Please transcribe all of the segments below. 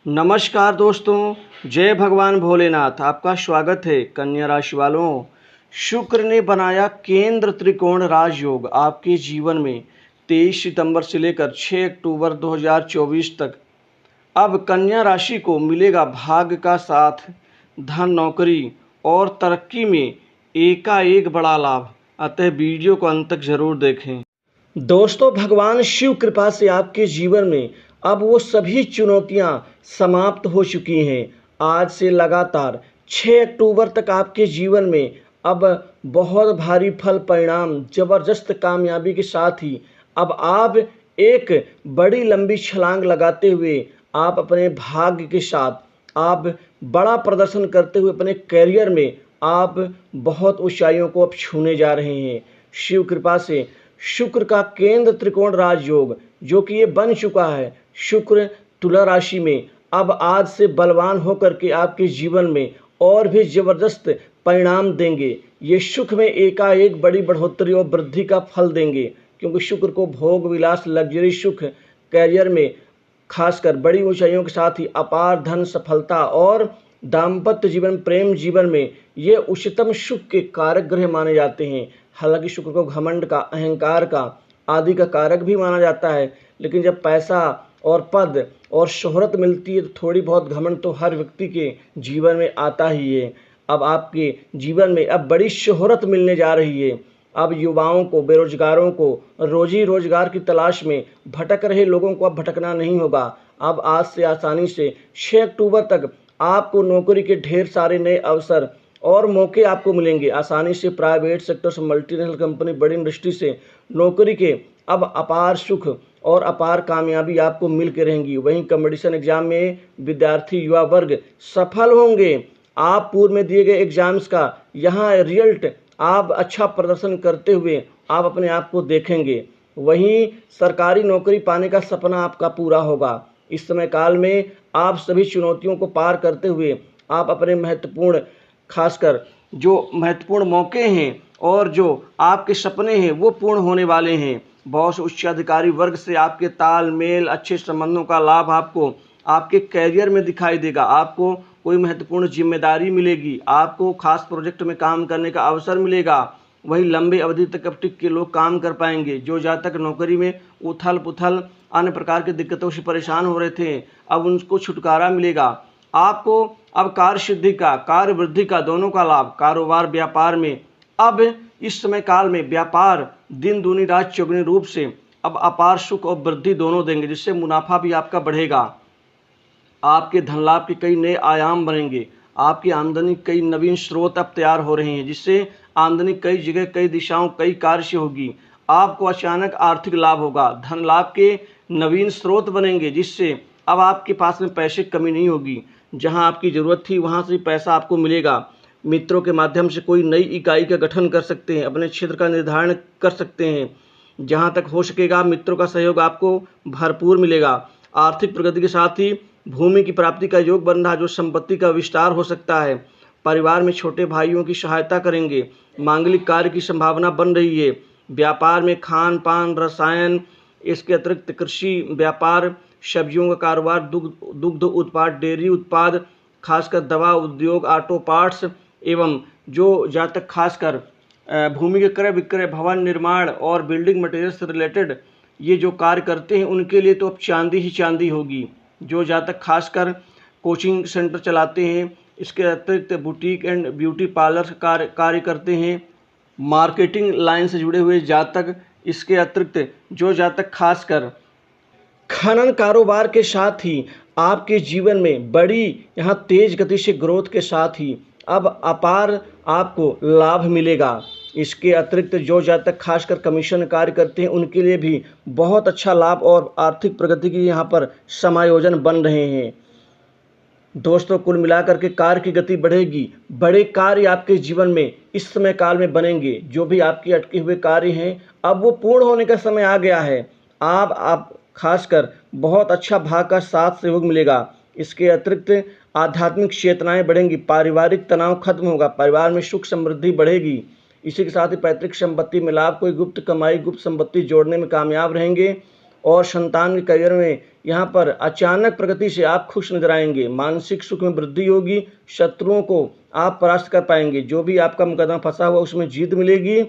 नमस्कार दोस्तों, जय भगवान भोलेनाथ। आपका स्वागत है। कन्या राशि वालों, शुक्र ने बनाया केंद्र त्रिकोण राजयोग आपके जीवन में 23 सितंबर से लेकर 6 अक्टूबर 2024 तक। अब कन्या राशि को मिलेगा भाग्य का साथ, धन, नौकरी और तरक्की में एकाएक बड़ा लाभ। अतः वीडियो को अंत तक जरूर देखें। दोस्तों, भगवान शिव कृपा से आपके जीवन में अब वो सभी चुनौतियां समाप्त हो चुकी हैं। आज से लगातार 6 अक्टूबर तक आपके जीवन में अब बहुत भारी फल परिणाम, जबरदस्त कामयाबी के साथ ही अब आप एक बड़ी लंबी छलांग लगाते हुए आप अपने भाग्य के साथ आप बड़ा प्रदर्शन करते हुए अपने करियर में आप बहुत ऊंचाइयों को अब छूने जा रहे हैं। शिव कृपा से शुक्र का केंद्र त्रिकोण राजयोग जो कि ये बन चुका है, शुक्र तुला राशि में अब आज से बलवान होकर के आपके जीवन में और भी जबरदस्त परिणाम देंगे। ये सुख में एकाएक बड़ी बढ़ोतरी और वृद्धि का फल देंगे, क्योंकि शुक्र को भोग विलास, लग्जरी, सुख, कैरियर में खासकर बड़ी ऊंचाइयों के साथ ही अपार धन, सफलता और दाम्पत्य जीवन, प्रेम जीवन में ये उच्चतम सुख के कारक ग्रह माने जाते हैं। हालांकि शुक्र को घमंड का, अहंकार का आदि का कारक भी माना जाता है, लेकिन जब पैसा और पद और शोहरत मिलती है तो थोड़ी बहुत घमंड तो हर व्यक्ति के जीवन में आता ही है। अब आपके जीवन में अब बड़ी शोहरत मिलने जा रही है। अब युवाओं को, बेरोजगारों को, रोजी रोजगार की तलाश में भटक रहे लोगों को अब भटकना नहीं होगा। अब आज से आसानी से 6 अक्टूबर तक आपको नौकरी के ढेर सारे नए अवसर और मौके आपको मिलेंगे। आसानी से प्राइवेट सेक्टर से, मल्टीनेशनल कंपनी, बड़ी इंडस्ट्री से नौकरी के अब अपार सुख और अपार कामयाबी आपको मिल के रहेंगी। वहीं कंपटीशन एग्जाम में विद्यार्थी, युवा वर्ग सफल होंगे। आप पूर्व में दिए गए एग्जाम्स का यहाँ रिजल्ट आप अच्छा प्रदर्शन करते हुए आप अपने आप को देखेंगे। वहीं सरकारी नौकरी पाने का सपना आपका पूरा होगा। इस समय काल में आप सभी चुनौतियों को पार करते हुए आप अपने महत्वपूर्ण, खासकर जो महत्वपूर्ण मौके हैं और जो आपके सपने हैं वो पूर्ण होने वाले हैं। बॉस, उच्च अधिकारी वर्ग से आपके तालमेल, अच्छे संबंधों का लाभ आपको आपके कैरियर में दिखाई देगा। आपको कोई महत्वपूर्ण जिम्मेदारी मिलेगी, आपको खास प्रोजेक्ट में काम करने का अवसर मिलेगा। वहीं लंबे अवधि तक अब टिक के लोग काम कर पाएंगे। जो जातक नौकरी में उथल पुथल, अन्य प्रकार की दिक्कतों से परेशान हो रहे थे, अब उनको छुटकारा मिलेगा। आपको अब कार्य सिद्धि का, कार्य वृद्धि का, दोनों का लाभ। कारोबार, व्यापार में अब इस समय काल में व्यापार दिन दूनी रात चौगुनी रूप से अब अपार सुख और वृद्धि दोनों देंगे, जिससे मुनाफा भी आपका बढ़ेगा। आपके धन लाभ के कई नए आयाम बनेंगे। आपकी आमदनी कई नवीन स्रोत अब तैयार हो रहे हैं, जिससे आमदनी कई जगह, कई दिशाओं, कई कार्य से होगी। आपको अचानक आर्थिक लाभ होगा। धन लाभ के नवीन स्रोत बनेंगे, जिससे अब आपके पास में पैसे की कमी नहीं होगी। जहां आपकी ज़रूरत थी वहां से पैसा आपको मिलेगा। मित्रों के माध्यम से कोई नई इकाई का गठन कर सकते हैं, अपने क्षेत्र का निर्धारण कर सकते हैं। जहां तक हो सकेगा मित्रों का सहयोग आपको भरपूर मिलेगा। आर्थिक प्रगति के साथ ही भूमि की प्राप्ति का योग बन रहा है, जो संपत्ति का विस्तार हो सकता है। परिवार में छोटे भाइयों की सहायता करेंगे। मांगलिक कार्य की संभावना बन रही है। व्यापार में खान पान, रसायन, इसके अतिरिक्त कृषि व्यापार, सब्जियों का कारोबार, दुग्ध उत्पाद, डेयरी उत्पाद, खासकर दवा उद्योग, ऑटो पार्ट्स, एवं जो जहाँ तक खासकर भूमि के क्रय विक्रय, भवन निर्माण और बिल्डिंग मटेरियल से रिलेटेड ये जो कार्य करते हैं उनके लिए तो अब चांदी ही चांदी होगी। जो जहाँ तक खासकर कोचिंग सेंटर चलाते हैं, इसके अतिरिक्त बुटीक एंड ब्यूटी पार्लर कार्य करते हैं, मार्केटिंग लाइन से जुड़े हुए जातक, इसके अतिरिक्त जो जातक खासकर खनन कारोबार के साथ ही आपके जीवन में बड़ी यहाँ तेज गति से ग्रोथ के साथ ही अब अपार आपको लाभ मिलेगा। इसके अतिरिक्त जो जातक खासकर कमीशन कार्य करते हैं उनके लिए भी बहुत अच्छा लाभ और आर्थिक प्रगति की यहाँ पर समायोजन बन रहे हैं। दोस्तों, कुल मिलाकर के कार्य की गति बढ़ेगी। बड़े कार्य आपके जीवन में इस समय काल में बनेंगे। जो भी आपके अटके हुए कार्य हैं अब वो पूर्ण होने का समय आ गया है। आप खासकर बहुत अच्छा भाग का साथ सहयोग मिलेगा। इसके अतिरिक्त आध्यात्मिक चेतनाएं बढ़ेंगी। पारिवारिक तनाव खत्म होगा। परिवार में सुख समृद्धि बढ़ेगी। इसी के साथ ही पैतृक संपत्ति में लाभ, कोई गुप्त कमाई, गुप्त संपत्ति जोड़ने में कामयाब रहेंगे और संतान के करियर में यहाँ पर अचानक प्रगति से आप खुश नजर आएंगे। मानसिक सुख में वृद्धि होगी। शत्रुओं को आप परास्त कर पाएंगे। जो भी आपका मुकदमा फंसा हुआ उसमें जीत मिलेगी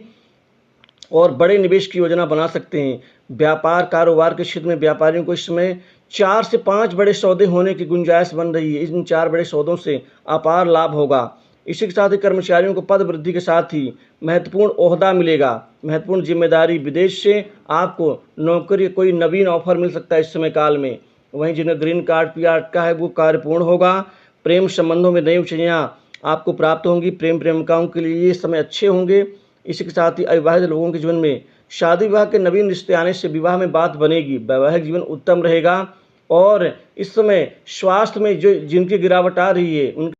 और बड़े निवेश की योजना बना सकते हैं। व्यापार कारोबार के क्षेत्र में व्यापारियों को इस समय 4 से 5 बड़े सौदे होने की गुंजाइश बन रही है। इन 4 बड़े सौदों से अपार लाभ होगा। इसी के साथ ही कर्मचारियों को पद वृद्धि के साथ ही महत्वपूर्ण ओहदा मिलेगा, महत्वपूर्ण जिम्मेदारी। विदेश से आपको नौकरी कोई नवीन ऑफर मिल सकता है इस समय काल में। वहीं जिन्हें ग्रीन कार्ड PR का है वो कार्य पूर्ण होगा। प्रेम संबंधों में नई ऊंचाइयां आपको प्राप्त होंगी। प्रेम प्रेमिकाओं के लिए ये समय अच्छे होंगे। इसी के साथ ही अविवाहित लोगों के जीवन में शादी विवाह के नवीन रिश्ते आने से विवाह में बात बनेगी। वैवाहिक जीवन उत्तम रहेगा और इस समय स्वास्थ्य में जो जिनकी गिरावट आ रही है उनके